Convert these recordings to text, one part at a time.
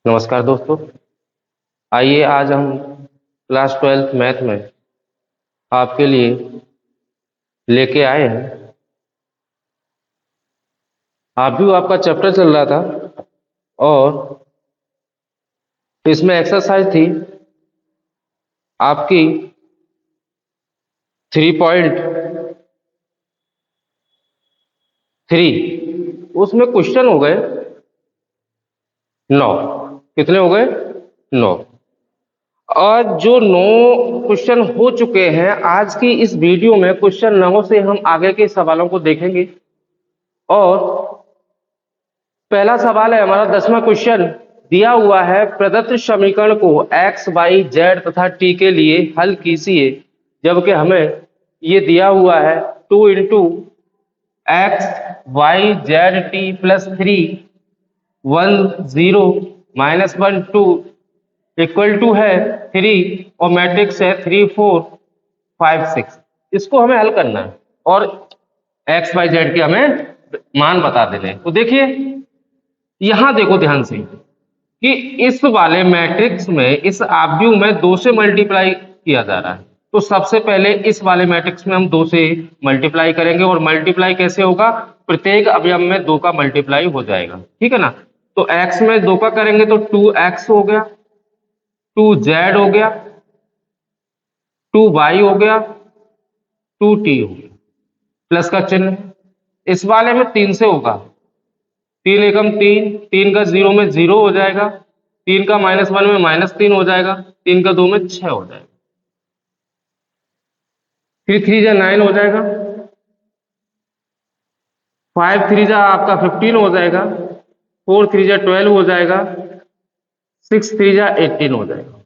नमस्कार दोस्तों। आइए आज हम क्लास 12th मैथ में आपके लिए लेके आए हैं। अभी आपका चैप्टर चल रहा था और इसमें एक्सरसाइज थी आपकी 3.3। उसमें क्वेश्चन हो गए 9। कितने हो गए? 9। और जो 9 क्वेश्चन हो चुके हैं, आज की इस वीडियो में क्वेश्चन 9 से हम आगे के सवालों को देखेंगे। और पहला सवाल है हमारा 10वां क्वेश्चन दिया हुआ है, प्रदत्त समीकरण को x, y, z तथा t के लिए हल कीजिए। जबकि हमें ये दिया हुआ है 2 into x y z t plus 3 1 0 minus 1 2 equal to है 3 और मैट्रिक्स है 3 4 5 6। इसको हमें हल करना है और एक्स वाई जेड के हमें मान बता देने हैं। तो देखिए यहां देखो ध्यान से कि इस वाले मैट्रिक्स में इस आव्यूह में 2 से मल्टीप्लाई किया जा रहा है। तो सबसे पहले इस वाले मैट्रिक्स में हम 2 से मल्टीप्लाई करेंगे और मल्टीप्लाई कैसे होगा? प्रत्येक अवयव में 2 का मल्टीप्लाई हो जाएगा, ठीक है ना। तो x में 2 का करेंगे तो 2x हो गया, 2z हो गया, 2y हो गया, 2t हो गया, प्लस का चिन्ह। इस वाले में 3 से होगा, 3 एकम 3, 3 का 0 में 0 हो जाएगा, 3 का -1 में -3 हो जाएगा, 3 का 2 में 6 हो जाएगा, फिर 3 जा 9 हो जाएगा, 5 3 जा आपका 15 हो जाएगा, 4 3 जा 12 हो जाएगा, 6 3 जा 18 हो जाएगा।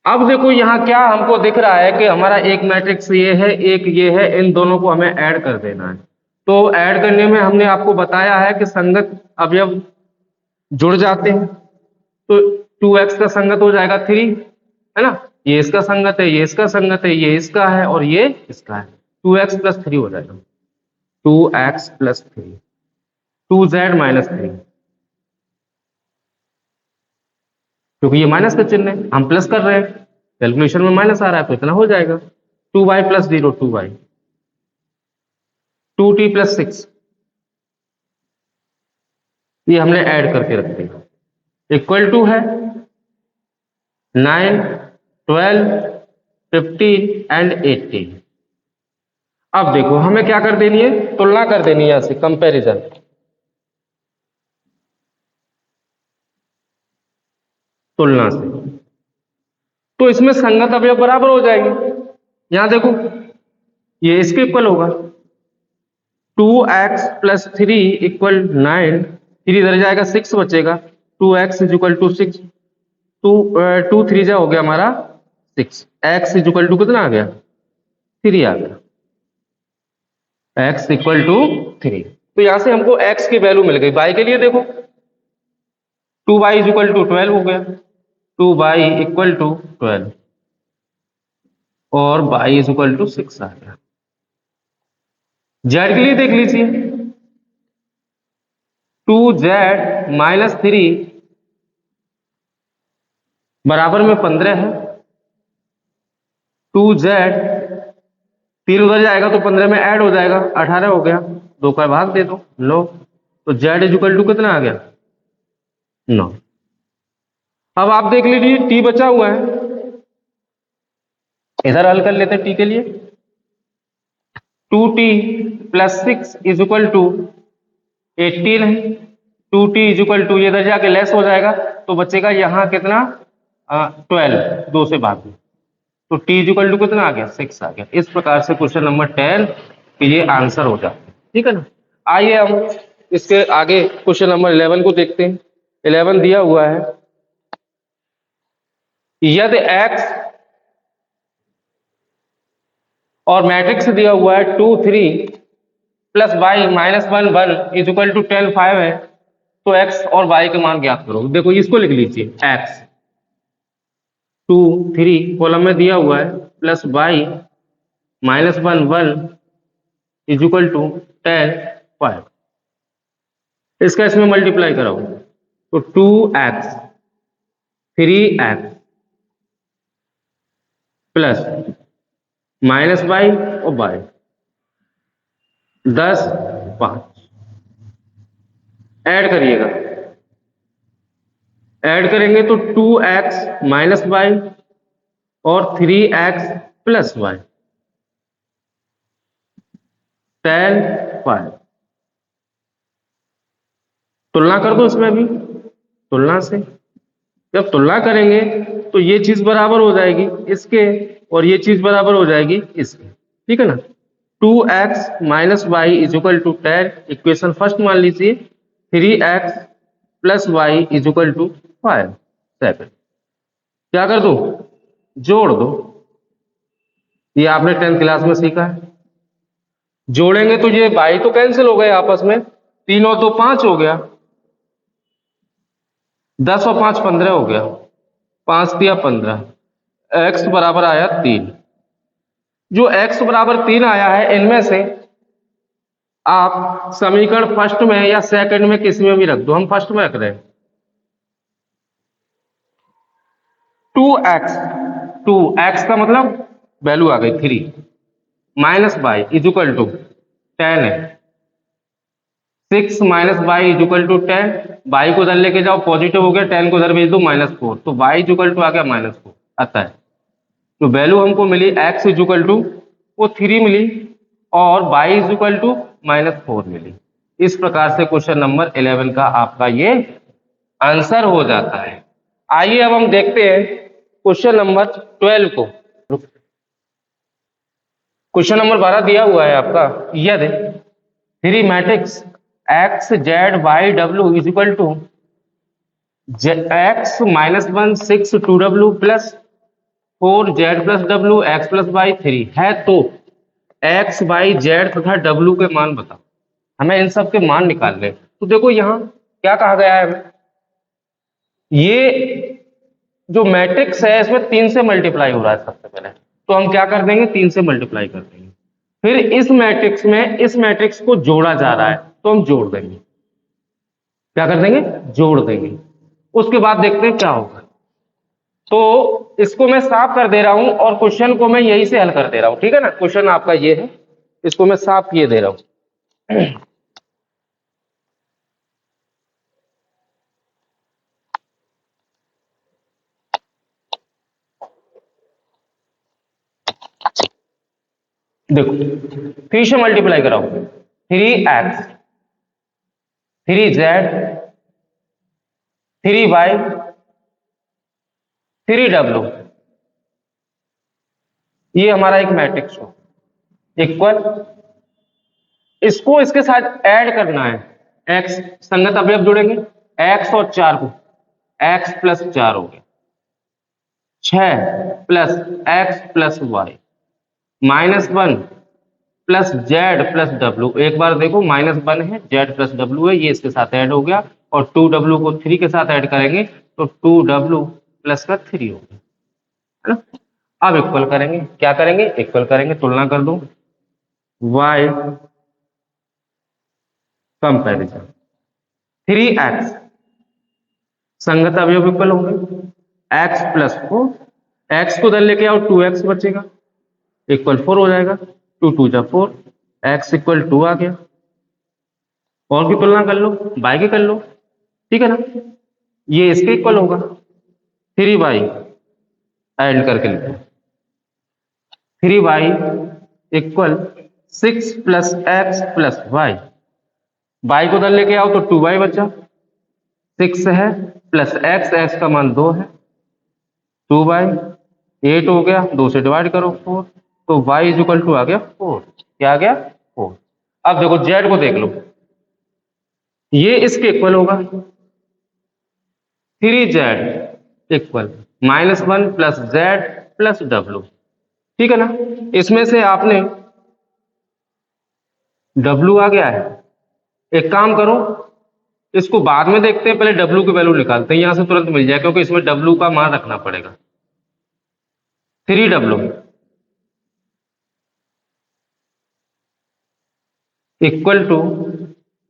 अब देखो यहाँ क्या हमको दिख रहा है कि हमारा एक मैट्रिक्स ये है, एक ये है, इन दोनों को हमें ऐड कर देना है। तो ऐड करने में हमने आपको बताया है कि संगत अवयव जुड़ जाते हैं। तो 2x का संगत हो जाएगा 3, है ना। ये इसका संगत है, ये इसका संगत है, ये इसका है और ये इसका है। 2x प्लस 3 हो जाएगा, 2x प्लस 3, 2z माइनस 3, क्योंकि ये माइनस का चिन्ह है, हम प्लस कर रहे हैं, कैलकुलेशन में माइनस आ रहा है तो इतना हो जाएगा। 2y plus 0 2y, 2t plus 6, ये हमने ऐड करके रख दिया, इक्वल टू है 9 12 15 एंड 18। अब देखो हमें क्या कर देनी है, तुलना कर देनी है, यहां से कंपैरिजन। तुलना से तो इसमें संगत अवयव बराबर हो जाएंगे। यहां देखो ये इसके इक्वल होगा, 2x प्लस 3 इक्वल 9, 3 इधर जाएगा 6 बचेगा, 2x इज इक्वल टू 6, 2 3 जा हो गया हमारा 6, x इज इक्वल टू कितना आ गया? 3 आ गया, x इक्वल टू 3। तो यहां से हमको x की वैल्यू मिल गई। y के लिए देखो 2y इज इक्वल टू 12 हो गया, 2y इक्वल टू 12 और y इज इक्वल टू 6 आ गया। z के लिए देख लीजिए 2z माइनस 3 बराबर में 15 है, 2z 3 उधर जाएगा तो 15 में ऐड हो जाएगा, 18 हो गया, 2 का भाग दे दो, लो। तो z इज इक्वल टू कितना आ गया? 9। अब आप देख लीजिए t बचा हुआ है, इधर हल कर लेते t के लिए। 2t plus 6 is equal to 18 है, 2t इज इक्वल टू, ये इधर जाके लेस हो जाएगा तो बचेगा यहाँ कितना? 12, 2 से भाग दो, तो t इज इक्वल टू कितना आ गया? 6 आ गया। इस प्रकार से क्वेश्चन नंबर 10 के ये आंसर हो जाता है, ठीक है ना। आइए हम इसके आगे क्वेश्चन नंबर 11 को देखते हैं। 11 दिया हुआ है, यदि x और मैट्रिक्स दिया हुआ है 2 3 plus y minus 1 1 is equal to 10 5 है, तो x और y के मान ज्ञात करो। देखो इसको लिख लीजिए, x 2 3 कॉलम में दिया हुआ है plus y minus 1 1 is equal to 10 5, इसका इसमें मल्टीप्लाई कराओ, तो 2x 3x plus minus y और वाई 10 5 ऐड करिएगा। ऐड करेंगे तो 2x माइनस वाई और 3x प्लस वाई 10 5। तुलना कर दो इसमें भी, तुलना से जब तुलना करेंगे तो ये चीज बराबर हो जाएगी इसके और ये चीज बराबर हो जाएगी इसके, ठीक है ना। 2x minus y is equal to 10, equation first मान लीजिए। 3x plus y is equal to 5 7। क्या कर दो, जोड़ दो। ये आपने 10th क्लास में सीखा है। जोड़ेंगे तो ये y तो कैंसिल हो गए आपस में, 3 और 2 5 हो गया, 10 और 5 15 हो गया, 5 दिया 15, x बराबर आया 3। जो x बराबर 3 आया है इनमें से आप समीकरण फर्स्ट में या सेकंड में किसी में भी रख दो, हम फर्स्ट में रख रहे हैं। 2x का मतलब वैल्यू आ गई 3 minus y is equal to 10 है। 6 minus y is equal to 10, y को उधर लेके जाओ पॉजिटिव हो गया, 10 को उधर भेज दो -4, तो वाई इज इक्वल टू आ गया -4 आता है। तो वैल्यू हमको मिली x इज इक्वल टू वो 3 मिली और y इज इक्वल टू -4 मिली। इस प्रकार से क्वेश्चन नंबर 11 का आपका ये आंसर हो जाता है। आइए अब हम देखते हैं क्वेश्चन नंबर 12 को। क्वेश्चन नंबर 12 दिया हुआ है आपका, यदि 3 matrix x z y w is equal to x -1 6 2w plus 4 z plus w x plus y 3 है, तो x y z तथा w के मान बताओ। हमें इन सब के मान निकालने हैं। तो देखो यहाँ क्या कहा गया है हमें, ये जो मैट्रिक्स है इसमें 3 से मल्टीप्लाई हो रहा है सबसे पहले, तो हम क्या कर देंगे 3 से मल्टीप्लाई कर देंगे। फिर इस मैट्रिक्स में इस मैट्रिक्स को जोड़ा जा रहा है तो हम जोड़ देंगे। क्या कर देंगे, जोड़ देंगे। उसके बाद देखते हैं क्या होगा। तो इसको मैं साफ कर दे रहा हूं और क्वेश्चन को मैं यही से हल कर दे रहा हूं, ठीक है ना। क्वेश्चन आपका ये है, इसको मैं साफ किए दे रहा हूं। देखो 3 से मल्टीप्लाई कराओ, 3x 3z 3y 3w, ये हमारा एक मैट्रिक्स हो इक्वल, इसको इसके साथ ऐड करना है। x संगत अवयव जोड़ेंगे, x और 4 को x प्लस 4 हो गया, 6 plus x plus y -1 plus z plus डब्ल्यू। एक बार देखो -1 है, जेड प्लस डब्ल्यू है, ये इसके साथ ऐड हो गया और 2w को 3 के साथ ऐड करेंगे तो 2w प्लस का 3 हो गया, है ना। अब इक्वल करेंगे, क्या करेंगे, इक्वल करेंगे, तुलना कर दो। y कंपैरिजन 3x संगत अवयव इक्वल होंगे, x प्लस 4, x को उधर लेके आओ 2x बचेगा, इक्वल 4 हो जाएगा, 2 2 जा 4, x इक्वल 2 आ गया। और की तुलना कर लो, y की कर लो, ठीक है ना। ये इसके इक्वल होगा, 3y ऐड करके लिखो, 3y equal 6 plus x plus y, y को उधर लेके आओ तो 2y बचा, 6 है प्लस x का मान 2 है, 2y 8 हो गया, 2 से डिवाइड करो 4, तो y इज इक्वल टू आ गया 4। क्या आ गया 4। अब देखो z को देख लो, ये इसके इक्वल होगा, 3z equal -1 plus z plus w, ठीक है ना। इसमें से आपने w आ गया है, एक काम करो इसको बाद में देखते हैं, पहले w की वैल्यू निकालते हैं, यहां से तुरंत मिल जाए क्योंकि इसमें w का मान रखना पड़ेगा। 3w equal to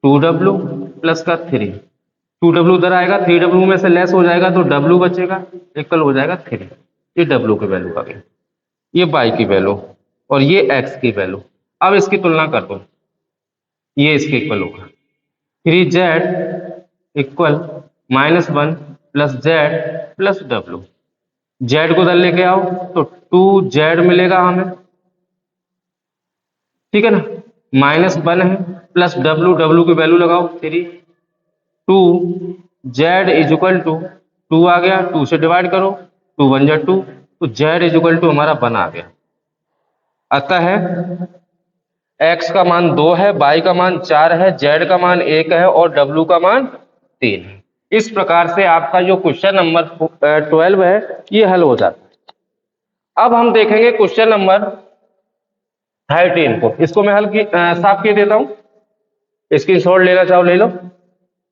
2w plus का 3, 2w उधर आएगा, 3w में से लेस हो जाएगा तो w बचेगा, इक्वल हो जाएगा 3। ये w की वैल्यू आ गई, ये y की वैल्यू और ये x की वैल्यू। अब इसकी तुलना कर दो, ये इसके इक्वल होगा 3z equal -1 plus z plus w। z को उधर लेके आओ तो 2z मिलेगा हमें, ठीक है ना, -1 है प्लस w की वैल्यू लगाओ 3, 2z इज इक्वल टू 2 आ गया, 2 से डिवाइड करो, 2 1 जा 2, तो z इज इक्वल टू हमारा 1 आ गया। अतः है x का मान 2 है, y का मान 4 है, z का मान 1 है और w का मान 3 है। इस प्रकार से आपका जो क्वेश्चन नंबर 12 है ये हल हो जाता है। अब हम देखेंगे क्वेश्चन नंबर 13 को। इसको मैं साफ किए देता हूं, स्क्रीनशॉट लेना चाहो ले लो।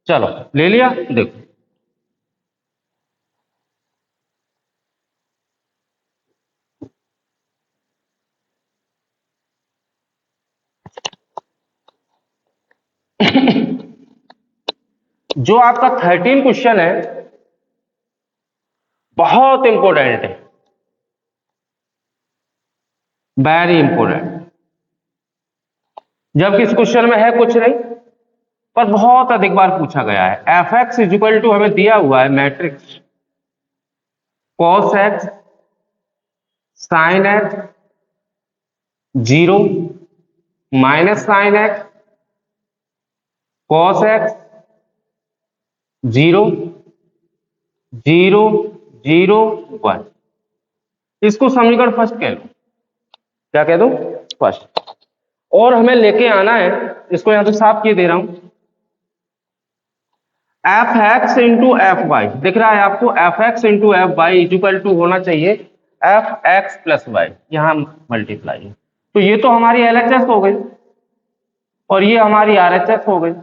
चलो ले लिया, देखो जो आपका 13 क्वेश्चन है बहुत इंपॉर्टेंट है, वेरी इंपॉर्टेंट। जबकि इस क्वेश्चन में है कुछ नहीं, पर बहुत अधिक बार पूछा गया है। F x is equal to हमें दिया हुआ है matrix cos x sine x 0 minus sine x cos x 0 0 0 1। इसको समीकरण फर्स्ट कह लो, क्या कह दो, फर्स्ट। और हमें लेके आना है, इसको यहां तो साफ किए दे रहा हूं, f x into f y दिख रहा है आपको, f x into f y equal to होना चाहिए एफ एक्स प्लस वाई, यहां मल्टीप्लाई है। तो ये तो हमारी एलएचएस हो गई और ये हमारी आरएचएस हो गई।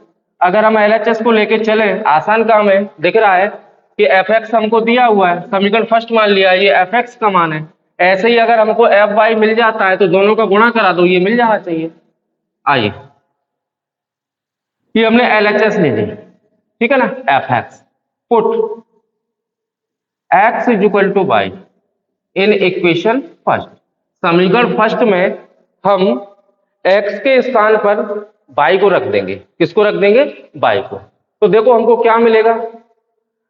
अगर हम एलएचएस को लेके चले, आसान काम है, दिख रहा है कि एफ एक्स हमको दिया हुआ है, समीकरण फर्स्ट मान लिया, ये एफ एक्स का मान है। ऐसे ही अगर हमको एफ वाई मिल जाता है तो दोनों का गुणा करा दो, ये मिल जाना चाहिए। आइए, ये हमने एलएचएस ले ली, ठीक है ना, f x put x is equal to y in equation first. समीकरण फर्स्ट में हम एक्स के स्थान पर वाई को रख देंगे। किसको रख देंगे, वाई को। तो देखो हमको क्या मिलेगा,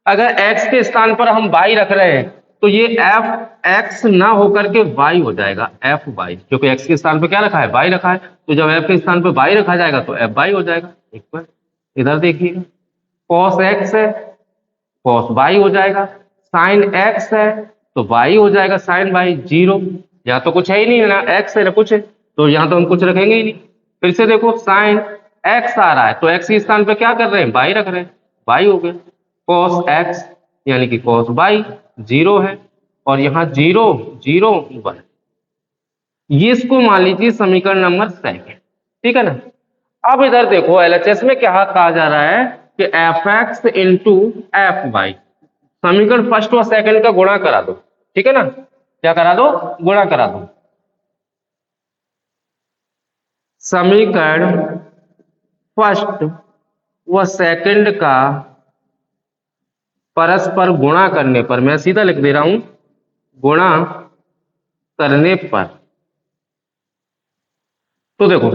अगर एक्स के स्थान पर हम वाई रख रहे हैं तो ये एफ एक्स ना होकर के वाई हो जाएगा, एफ वाई, क्योंकि एक्स के स्थान पर क्या रखा है, वाई रखा है। तो जब एफ के स्थान पर वाई रखा जाएगा तो एफ वाई हो जाएगा। एक बार इधर देखिएगा, कॉस एक्स है, कॉस वाई हो जाएगा, साइन एक्स है तो वाई हो जाएगा, साइन वाई 0। यहाँ तो कुछ है ही नहीं, ना एक्स है ना कुछ है, तो यहाँ तो हम कुछ रखेंगे ही नहीं। फिर से देखो, साइन एक्स आ रहा है तो एक्स के स्थान पे क्या कर रहे हैं, वाई रख रहे हैं, वाई हो गया। कॉस एक्स यानी कि कॉस वाई 0 है और यहाँ 0 0 1। ये इसको मान लीजिए समीकरण नंबर 2, ठीक है ना। अब इधर देखो एलएचएस में क्या कहा जा रहा है कि f x into f y, समीकरण फर्स्ट और सेकंड का गुणा करा दो, ठीक है ना। क्या करा दो, गुणा करा दो। समीकरण फर्स्ट व सेकंड का परस्पर गुणा करने पर, मैं सीधा लिख दे रहा हूं, गुणा करने पर, तो देखो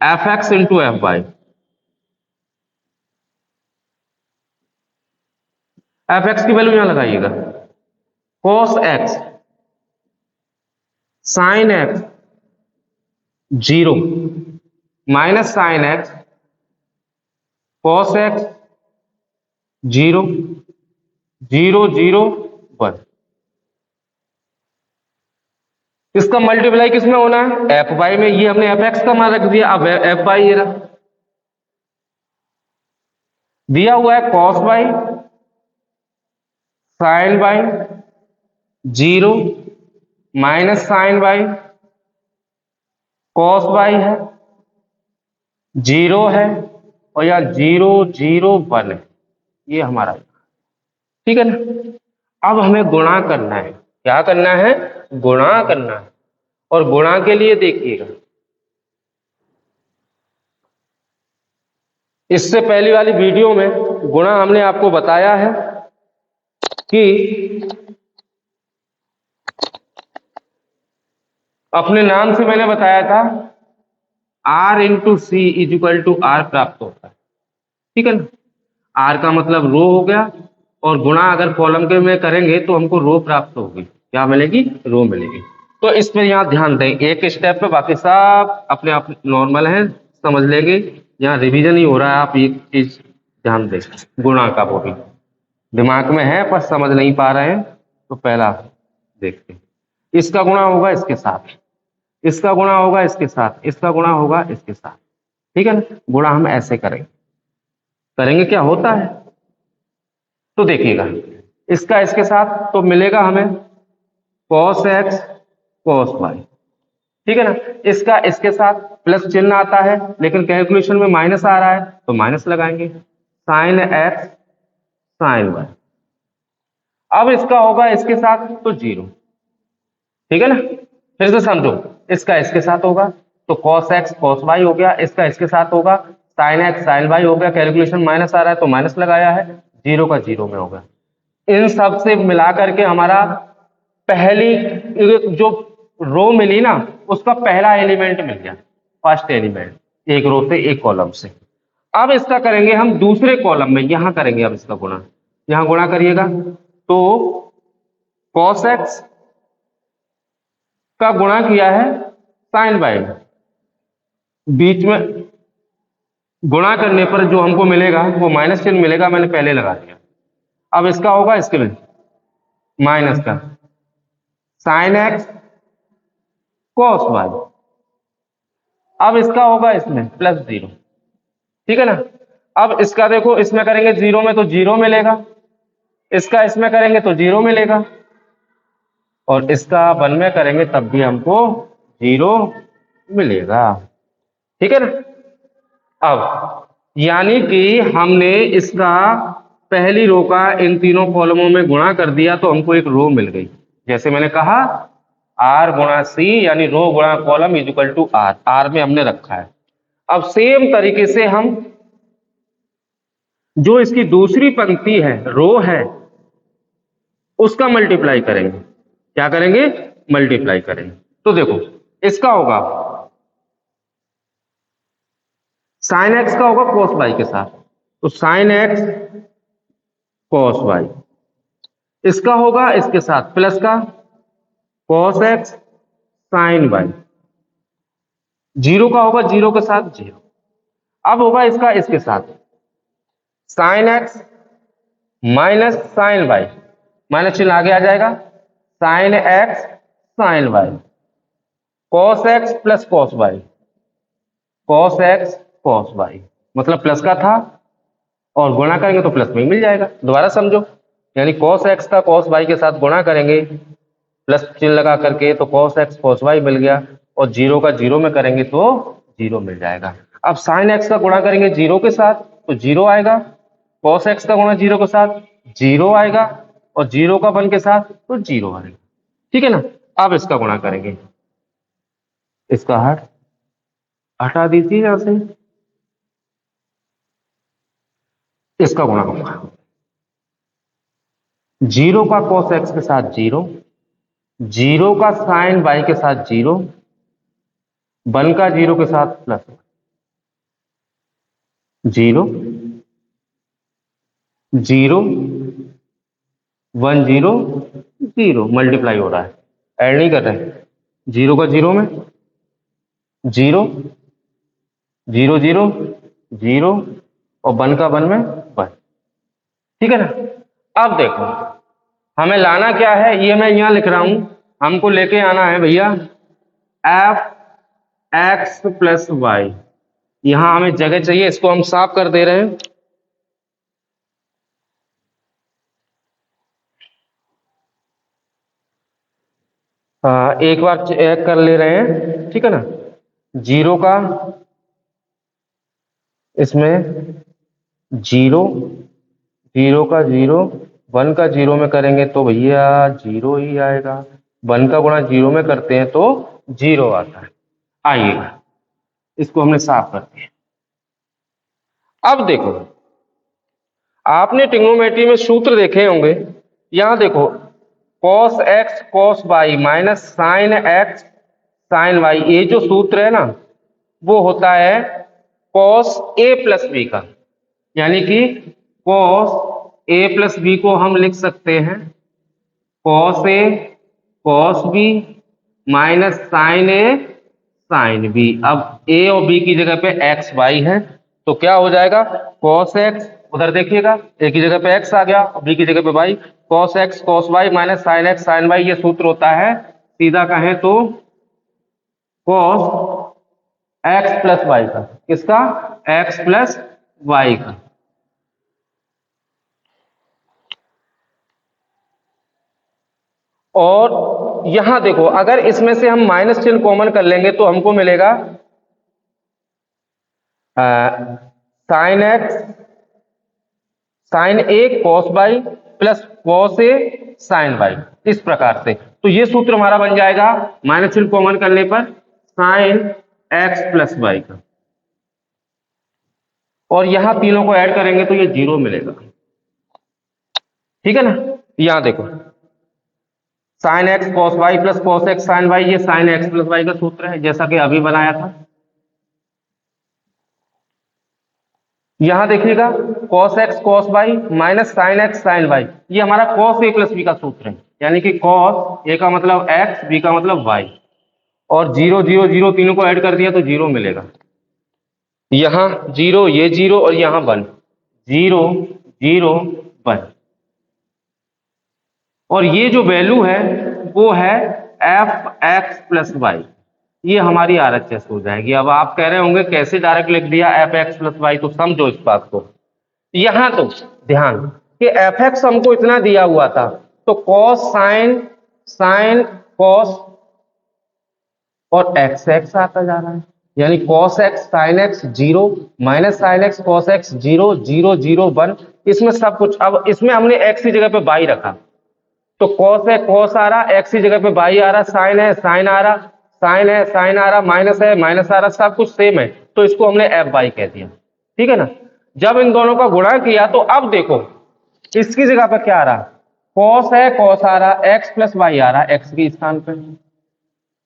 f x into f y, f x की वैल्यू यहां लगाइएगा, cos x sine x 0 minus sine x cos x 0 0 0 1। इसका मल्टीप्लाई किस में होना है, एफ वाई में। ये हमने एफ एक्स का मान रख दिया, अब एफ वाई ये रहा, दिया हुआ है cos y sine y 0 minus sine y cos y है 0 है और यह 0 0 1 है, ये हमारा, ठीक है ना। अब हमें गुणा करना है, क्या करना है, गुणा करना है। और गुणा के लिए देखिएगा, इससे पहली वाली वीडियो में गुणा हमने आपको बताया है कि अपने नाम से मैंने बताया था R into C is equal to R प्राप्त होता है, ठीक है ना। आर का मतलब रो हो गया, और गुणा अगर कॉलम के में करेंगे तो हमको रो प्राप्त होगी, क्या मिलेगी, रो मिलेगी। तो इस पर यहाँ ध्यान दें, एक स्टेप पे, बाकी सब अपने आप नॉर्मल है, समझ लेंगे। यहाँ रिवीजन ही हो रहा है, आप एक चीज ध्यान दें, गुणा का वो भी दिमाग में है पर समझ नहीं पा रहे हैं, तो पहला देखते हैं। इसका गुणा होगा इसके साथ, इसका गुणा होगा इसके साथ, इसका गुणा होगा इसके साथ, ठीक है ना। गुणा हम ऐसे करेंगे, करेंगे क्या होता है तो देखिएगा। इसका इसके साथ तो मिलेगा हमें cos x cos y, ठीक है ना। इसका इसके साथ प्लस चिन्ह आता है, लेकिन कैलकुलेशन में माइनस आ रहा है तो माइनस लगाएंगे, sin x sin y। अब इसका होगा इसके साथ तो जीरो, ठीक है ना। फिर से समझो, इसका इसके साथ होगा तो cos x cos y हो गया, इसका इसके साथ होगा sin x sin y हो गया, कैलकुलेशन माइनस आ रहा है तो माइनस लगाया है, जीरो का जीरो में होगा। इन सब से मिला करके हमारा पहली जो रो मिली ना, उसका पहला एलिमेंट मिल गया, फर्स्ट एलिमेंट, एक रो से एक कॉलम से। अब इसका करेंगे हम दूसरे कॉलम में, यहां करेंगे अब इसका गुणा, यहां गुणा करिएगा तो cos x का गुणा किया है sin y, बीच में गुणा करने पर जो हमको मिलेगा वो माइनस चिन्ह मिलेगा, मैंने पहले लगा दिया। अब इसका होगा इसके में माइनस का sin x cos y, अब इसका होगा इसमें प्लस जीरो, ठीक है ना। अब इसका देखो, इसमें करेंगे जीरो में तो जीरो मिलेगा, इसका इसमें करेंगे तो जीरो मिलेगा, और इसका वन में करेंगे तब भी हमको जीरो मिलेगा, ठीक है ना। अब यानी कि हमने इसका पहली रो का इन तीनों कॉलमों में गुणा कर दिया तो हमको एक रो मिल गई। जैसे मैंने कहा आर गुणा सी यानी रो गुणा column is equal to R, R में हमने रखा है। अब सेम तरीके से हम जो इसकी दूसरी पंक्ति है, रो है, उसका मल्टीप्लाई करेंगे। क्या करेंगे, मल्टीप्लाई करेंगे। तो देखो इसका होगा साइन एक्स का होगा cos y के साथ, तो साइन एक्स cos y, इसका होगा इसके साथ प्लस का cos x sin y, zero का होगा जीरो के साथ जीरो। अब होगा इसका इसके साथ sin x minus sine y, minus चिन्ह आगे आ जाएगा, sin x sin y, cos x plus cos y, cos x cos y, मतलब प्लस का था और गुणा करेंगे तो प्लस में ही मिल जाएगा। दोबारा समझो, यानी cos x का cos y के साथ गुणा करेंगे प्लस चिन्ह लगा करके तो cos x cos y मिल गया, और जीरो का जीरो में करेंगे तो जीरो मिल जाएगा। अब sin x का गुणा करेंगे जीरो के साथ तो जीरो आएगा, cos x का गुणा जीरो के साथ जीरो आएगा, और जीरो का वन के साथ तो जीरो आएगा, ठीक है ना। अब इसका गुणा करेंगे, इसका हटा दीजिए यहां से, इसका गुणा होगा जीरो का cos x के साथ जीरो, जीरो का साइन y के साथ जीरो, वन का जीरो के साथ plus zero zero one zero zero, multiply हो रहा है, ऐड नहीं कर रहे, जीरो का जीरो में जीरो जीरो जीरो जीरो, और वन का वन में वन, ठीक है ना। अब देखो हमें लाना क्या है, ये मैं यहां लिख रहा हूं, हमको लेके आना है भैया एफ एक्स प्लस वाई, यहां हमें जगह चाहिए, इसको हम साफ कर दे रहे हैं। एक बार चेक कर ले रहे हैं, ठीक है ना। जीरो का इसमें जीरो, जीरो का जीरो, वन का जीरो में करेंगे तो भैया जीरो ही आएगा, वन का गुणा जीरो में करते हैं तो जीरो आता है। आइएगा इसको हमने साफ कर दिया। अब देखो आपने ट्रिग्नोमेट्री में सूत्र देखे होंगे, यहां देखो cos x cos y minus sin x sin y, ये जो सूत्र है ना वो होता है cos a प्लस b का, यानी कि cos a प्लस b को हम लिख सकते हैं cos a cos b minus sin a sin b। अब a और b की जगह पे x y है तो क्या हो जाएगा cos x, उधर देखिएगा a की जगह पे x आ गया और b की जगह पे y, cos x cos y minus sin x sin y, ये सूत्र होता है सीधा कहें तो cos x प्लस y का, किसका x प्लस y का। और यहां देखो अगर इसमें से हम माइनस चिन्ह कॉमन कर लेंगे तो हमको मिलेगा sine x sine a cos b plus cos a sine b, इस प्रकार से। तो ये सूत्र हमारा बन जाएगा माइनस चिन्ह कॉमन करने पर साइन एक्स प्लस वाई का, और यहां तीनों को ऐड करेंगे तो ये 0 मिलेगा, ठीक है ना। यहां देखो sine x cos y plus cos x sine y, ये साइन एक्स प्लस वाई का सूत्र है जैसा कि अभी बनाया था। यहां देखिएगा cos x cos y minus sine x sine y, ये हमारा cos a प्लस b का सूत्र है, यानी कि cos a का मतलब x, b का मतलब y, और 0 0 0 तीनों को ऐड कर दिया तो 0 मिलेगा। यहां 0, ये 0 और यहां 1, 0 0 1, और ये जो वैल्यू है वो है एफ एक्स प्लस वाई, ये हमारी आरएचएस हो जाएगी। अब आप कह रहे होंगे कैसे डायरेक्ट लिख दिया एफ एक्स प्लस वाई, तो समझो इस बात को। यहां तो ध्यान कि एफ एक्स हमको इतना दिया हुआ था तो कॉस साइन साइन कॉस और एक्स एक्स आता जा रहा है, यानी cos x sine x 0 minus sine x cos x 0 0 0 1, इसमें सब कुछ। अब इसमें हमने एक्स की जगह पे बाई रखा तो कॉस है कॉस आ रहा, एक्स की जगह पे बाई आ रहा, साइन है साइन आ रहा, साइन है साइन आ रहा, माइनस है माइनस आ रहा, सब कुछ सेम है तो इसको हमने एफ बाई कह दिया, ठीक है ना। जब इन दोनों का गुणा किया तो अब देखो इसकी जगह पे क्या आ रहा, कॉस है कॉस आ रहा, एक्स प्लस वाई आ रहा एक्स के स्थान पे,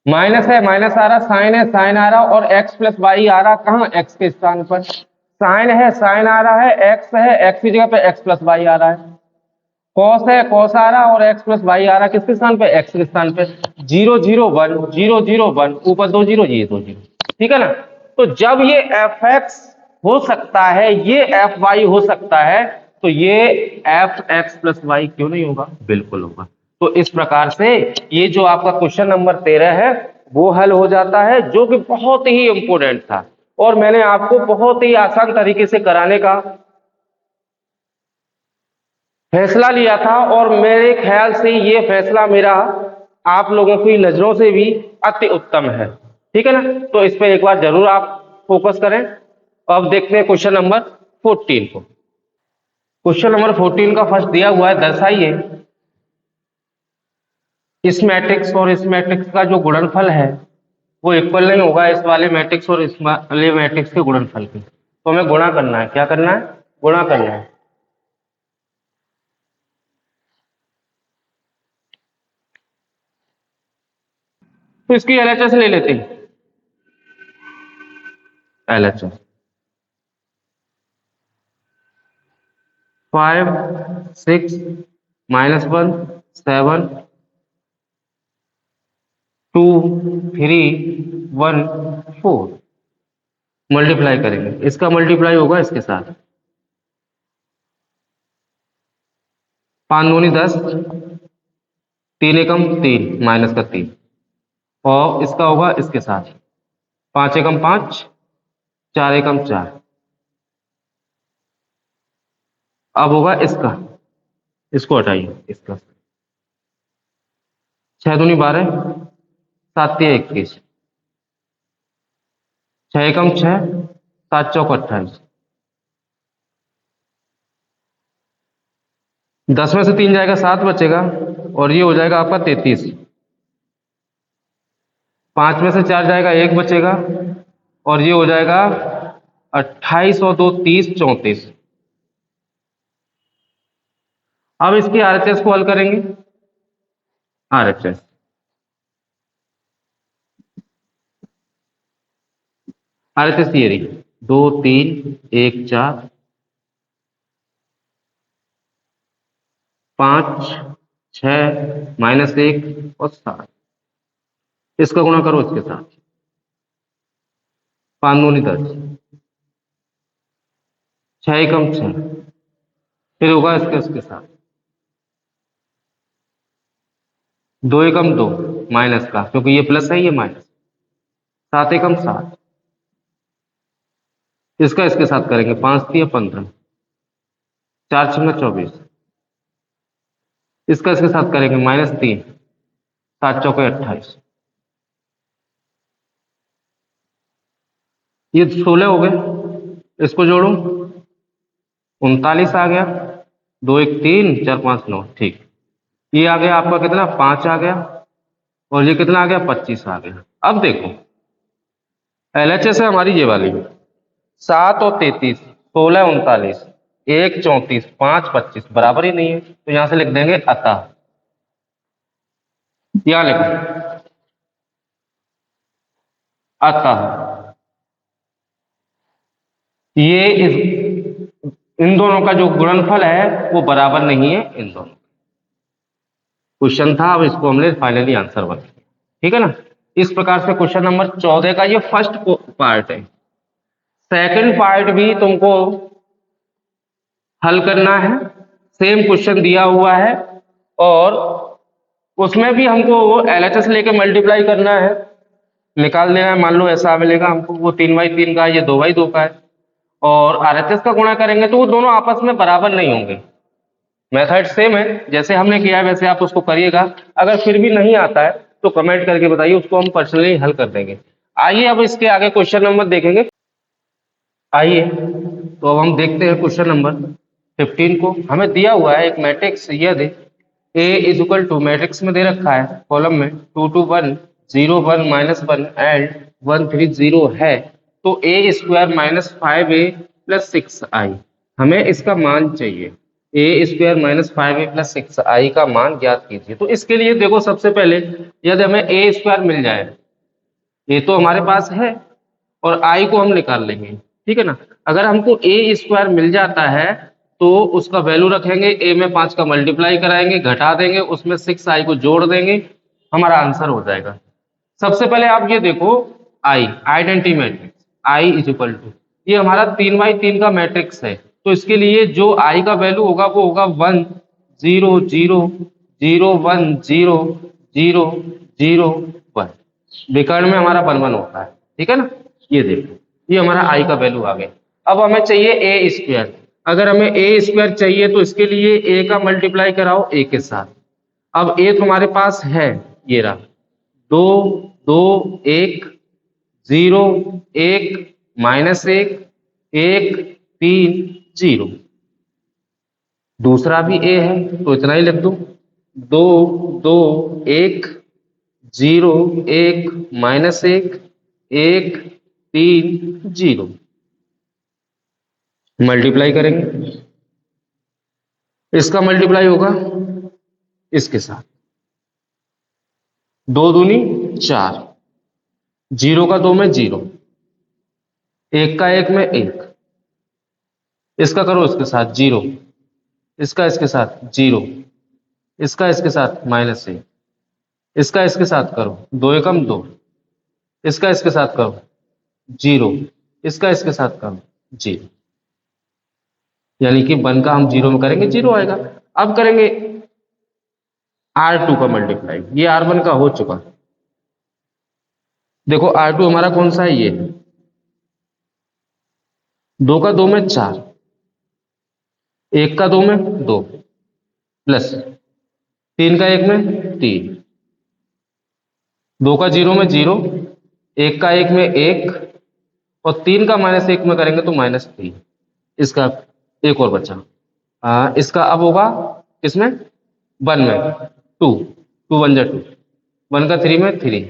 माइनस है माइनस आ रहा, साइन है साइन आ रहा, और एक्स प्लस वाई आ रहा कहां एक्स के स्थान पर, साइन है साइन आ रहा है, एक्स की जगह पे एक्स प्लस वाई आ रहा है, कॉस है कॉस आ रहा और एक्स प्लस वाई आ रहा किसके स्थान पे एक्स के स्थान पे, 0 0 1 0 0 1, ऊपर 2 0 ये 2 0, ठीक है ना। तो जब ये एफ एक्स हो सकता है ये एफ वाई हो सकता है तो ये एफ एक्स प्लस वाई क्यों नहीं होगा, बिल्कुल होगा। तो इस प्रकार से ये जो आपका क्वेश्चन नंबर 13 है वो हल हो जाता है, जो कि बहुत ही इंपोर्टेंट था और मैंने आपको बहुत ही आसान तरीके से कराने का फैसला लिया था, और मेरे ख्याल से ये फैसला मेरा आप लोगों की नजरों से भी अति उत्तम है, ठीक है ना। तो इस पे एक बार जरूर आप फोकस करें। अब देखते हैं क्वेश्चन नंबर 14 को। क्वेश्चन नंबर 14 का फर्स्ट दिया हुआ है, दर्शाइए इस मैट्रिक्स और इस मैट्रिक्स का जो गुणनफल है वो इक्वल नहीं होगा इस वाले मैट्रिक्स और इस वाले मैट्रिक्स के गुणनफल की। तो हमें गुणा करना है, क्या करना है, गुणा करना है। तो इसकी एलएचएस ले लेते हैं, एलएचएस 5 6 -1 7 2 3 1 4, मल्टीप्लाई करेंगे, इसका मल्टीप्लाई होगा इसके साथ, 5 दूनी 10, 3 एकम 3 माइनस का 3, और इसका होगा इसके साथ 5 एकम 5 4 एकम 4, अब होगा इसका, इसको हटाइए, इसका 6 दूनी 12 7 तिया 21, 6 एकम 6 7 चौक 28, 10 में से 3 जाएगा 7 बचेगा और ये हो जाएगा आपका 33, 5 में से 4 जाएगा 1 बचेगा और ये हो जाएगा 28 और 2 30 34, अब इसकी आरएचएस को हल करेंगे। आरएचएस आरएचएस ये रही 2 3 1 4 5 6 -1 और 7। इसका गुणा करो इसके साथ, 5 दूनी 10, 6 एकम 6, फिर होगा इसके साथ 2 एकम 2 माइनस का, क्योंकि ये प्लस है ये माइनस, 7 एकम 7, इसका इसके साथ करेंगे 5 3 15, 4 6 24, इसका इसके साथ करेंगे -3, 7 चौके 28, ये 16 हो गए। इसको जोड़ू 39 आ गया, 2 1 3 4 5 9, ठीक। ये आ गया आपका कितना 5 आ गया, और ये कितना आ गया 25 आ गया। अब देखो एलएचएस है हमारी ये वाली, 7 और 33, 16 39, 1 34, 5 25 बराबर ही नहीं है, तो यहां से लिख देंगे अतः। यहां लिखो अतः ये इन दोनों का जो गुणनफल है वो बराबर नहीं है इन दोनों। क्वेश्चन था, अब इसको हमने फाइनली आंसर बना दिया, ठीक है ना। इस प्रकार से क्वेश्चन नंबर 14 का ये फर्स्ट पार्ट है। सेकंड पार्ट भी तुमको हल करना है, सेम क्वेश्चन दिया हुआ है, और उसमें भी हमको एलएचएस लेके मल्टीप्लाई करना है, निकाल देना है। मान लो ऐसा मिलेगा हमको, वो 3/3 का है, ये 2/2 का है, और आरएचएस का गुणा करेंगे तो वो दोनों आपस में बराबर नहीं होंगे। मेथड सेम है, जैसे हमने किया है वैसे आप उसको करिएगा। अगर फिर भी नहीं आता है तो कमेंट करके बताइए, उसको हम पर्सनली हल कर देंगे। आइए अब इसके आगे क्वेश्चन नंबर देखेंगे। आइए तो अब हम देखते हैं क्वेश्चन नंबर 15 को। हमें दिया हुआ है एक मैट्रिक्स, यह दे A is equal to, matrix में दे रखा है कॉलम में 2 2 1 0 1 -1 एंड 1 3 0 है, तो A स्क्वायर -5A + 6I, हमें इसका मान चाहिए। A स्क्वायर -5A + 6I का मान ज्ञात कीजिए। तो इसके लिए देखो, सबसे पहले यदि हमें A स्क्वायर मिल जाए, A तो हमारे पास है, और I को हम निकाल लेंगे, ठीक है ना। अगर हमको A स्क्वायर मिल जाता है तो उसका वैल्यू रखेंगे, A में 5 का मल्टीप्लाई कराएंगे, घटा देंगे, उसमें 6I को जोड़ देंगे, हमारा आंसर हो जाएगा। सबसे पहले आप ये देखो I, identity matrix, I is equal to, ये हमारा 3/3 का मैट्रिक्स है, तो इसके लिए जो I का वैल्यू होगा वो होगा 1 0 0 0 1 0 0 0 1, विकर्ण में हमारा 1 1 होता है, ठीक है ना। ये देखो, ये हमारा I का वैल्यू आ गया। अब हमें चाहिए A स्क्वायर। अगर हमें A स्क्वायर चाहिए तो इसके लिए A का मल्टीप्लाई कराओ A के साथ। अब A तो हमारे पास है, ये रहा 2 2 1 0 1 -1 1 3 0। दूसरा भी A है तो इतना ही लिख दो, 2 2 1 0 1 -1 1 3 0। मल्टीप्लाई करेंगे, इसका मल्टीप्लाई होगा इसके साथ, 2 दूनी 4, 0 का 2 में 0, 1 का 1 में 1, इसका करो इसके साथ 0, इसका इसके साथ 0, इसका इसके साथ -1, इसका इसके साथ करो 2 एकम 2, इसका इसके साथ करो 0, इसका इसके साथ करो 0, यानी कि 1 का हम 0 में करेंगे 0 आएगा। अब करेंगे R2 का मल्टीप्लाई, ये R1 का हो चुका। देखो R2 हमारा कौन सा है, ये 2 का 2 में 4, 1 का 2 में 2, प्लस 3 का 1 में 3, 2 का 0 में 0, 1 का 1 में 1, और 3 का -1 में करेंगे तो -3। इसका एक और बचा, इसका अब होगा इसमें 1 में 2, 2 1 जा 2, 1 का 3 में 3,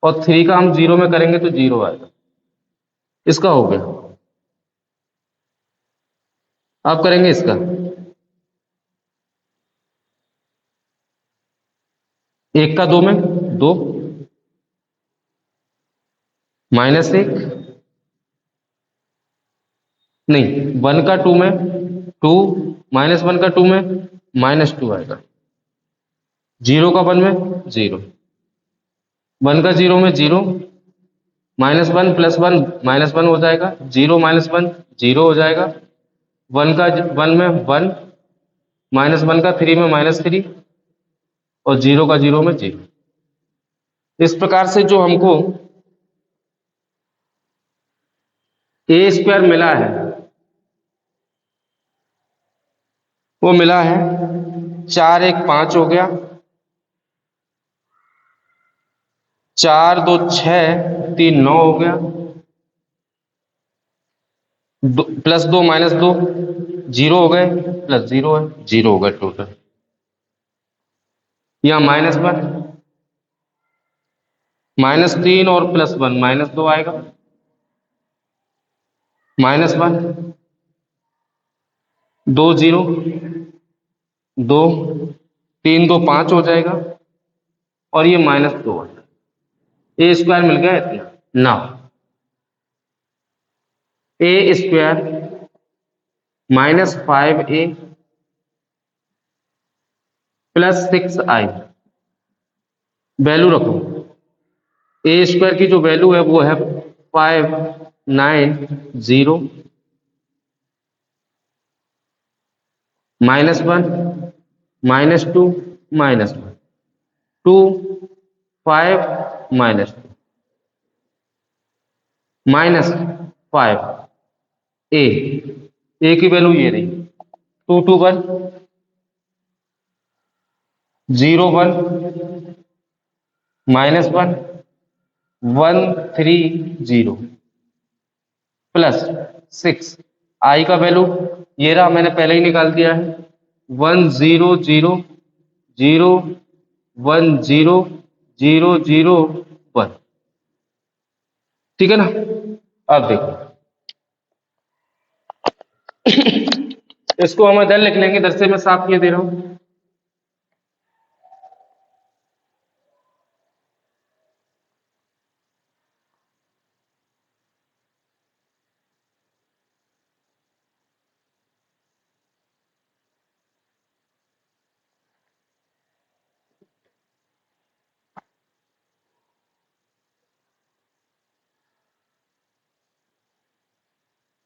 और 3 का हम 0 में करेंगे तो 0 आएगा। इसका हो गया। अब करेंगे इसका, एक का 2 में 2, -1 नहीं, 1 का 2 में 2, -1 का 2 में -2 आएगा, 0 का 1 में 0, 1 का 0 में 0, -1 + 1 -1 हो जाएगा, 0 -1 0 हो जाएगा, 1 का 1 में 1, -1 का 3 में -3 और 0 का 0 में 0। इस प्रकार से जो हमको a² मिला है वो मिला है 4 1 5 हो गया, 4 2 6 3 9 हो गया, +2 -2 0 हो गए, +0 है 0 हो गए टोटल। यहाँ -1 -3 और +1 -2 आएगा, -1 2 0 2 3 2 5 हो जाएगा और ये -2 a² मिल गया इतना ना। a² -5a + 6i वैल्यू रखो। a² की जो वैल्यू है वो है 5 9 0 -1 -2 -1 2 5 -2 -5 a की वैल्यू ये रही 2 2 1 0 1 -1 1 3 0 +6 i का वैल्यू ये रहा, मैंने पहले ही निकाल दिया है 1 0 0 0 1 0 0 0 1। ठीक है ना। अब देखो इसको हम इधर लिख लेंगे, इधर से मैं साफ किए दे रहा हूं।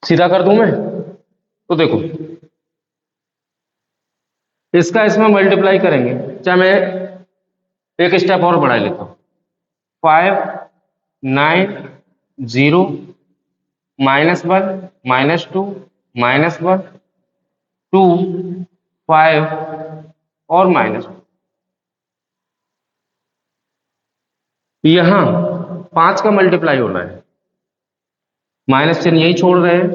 सीधा कर दूं मैं तो देखो इसका इसमें मल्टीप्लाई करेंगे, चाहे मैं एक स्टेप और बढ़ा लेता हूं 5 9 0 -1 -2 -1 2 5 और -2। यहां 5 का मल्टीप्लाई होना है, माइनस चिन्ह यही छोड़ रहे हैं,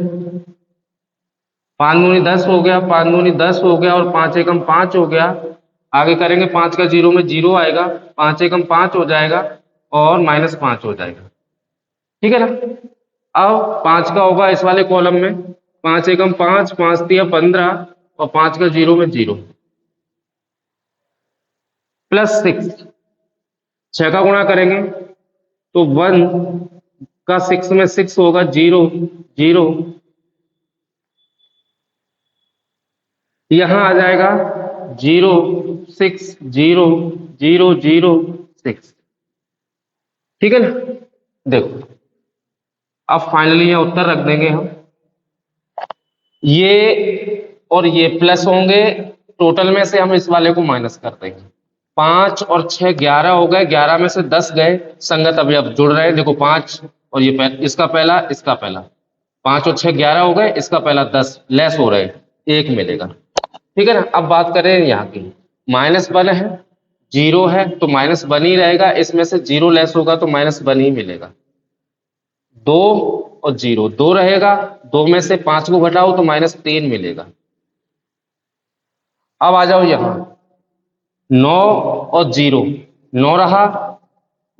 5 दूनी 10 हो गया, 5 दूनी 10 हो गया और 5 एकम 5 हो गया। आगे करेंगे 5 का 0 में 0 आएगा, 5 एकम 5 हो जाएगा और -5 हो जाएगा। ठीक है ना। अब 5 का होगा इस वाले कॉलम में, 5 एकम 5 5 तिया 15 और 5 का 0 में 0 +6 6 का गुणा करेंगे तो 1 का 6 में 6 होगा 0 0, यहां आ जाएगा 0 6 0 0 0 6। ठीक है ना। देखो अब फाइनली यहां उत्तर रख देंगे हम, ये और ये प्लस होंगे, टोटल में से हम इस वाले को माइनस कर देंगे। 5 और 6 11 हो गए, 11 में से 10 गए, संगत अभी अब जुड़ रहे हैं। देखो 5 और ये इसका पहला इसका पहला, 5 और 6 11 हो गए, इसका पहला 10 लेस हो रहे, 1 मिलेगा। ठीक है ना। अब बात करें यहाँ की, -1 है 0 है तो -1 ही रहेगा, इसमें से 0 लेस होगा तो -1 ही मिलेगा। 2 और 0 2 रहेगा, 2 में से 5 को घटाओ तो -3 मिलेगा। अब आ जाओ यहां 9 और 0 9 रहा,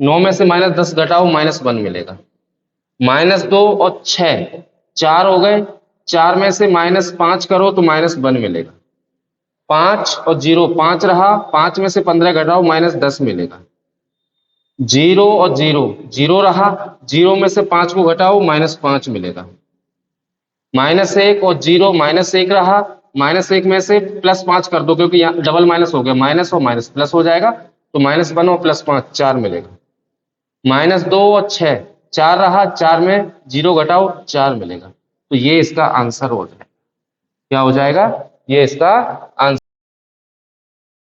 9 में से -10 घटाओ -1 मिलेगा। -2 और 6 4 हो गए, 4 में से -5 करो तो -1 मिलेगा। 5 और 0, 5 रहा, 5 में से 15 घटाओ -10 मिलेगा। 0 और 0, 0 रहा, 0 में से 5 को घटाओ -5 मिलेगा। -1 और 0, -1 रहा, -1 में से +5 कर दो क्योंकि यहाँ डबल माइनस हो गया, माइनस और माइनस प्लस हो जाएगा, तो -1 और +5 4 मिलेगा। -2 और 6, 4 रहा, 4 में 0 घटाओ 4 मिलेगा। तो ये इसका आंसर हो जाएगा। क्या हो जाएगा? ये इसका आंसर